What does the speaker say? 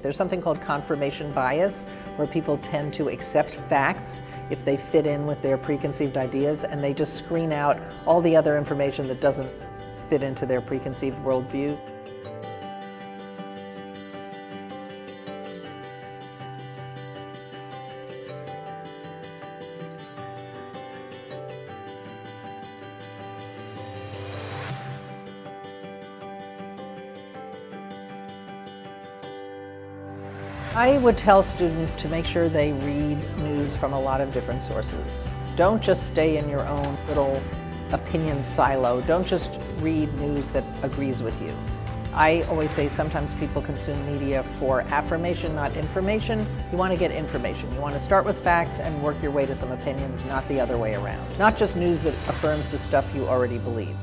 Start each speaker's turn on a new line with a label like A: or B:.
A: There's something called confirmation bias, where people tend to accept facts if they fit in with their preconceived ideas, and they just screen out all the other information that doesn't fit into their preconceived worldviews. I would tell students to make sure they read news from a lot of different sources. Don't just stay in your own little opinion silo. Don't just read news that agrees with you. I always say sometimes people consume media for affirmation, not information. You want to get information. You want to start with facts and work your way to some opinions, not the other way around. Not just news that affirms the stuff you already believe.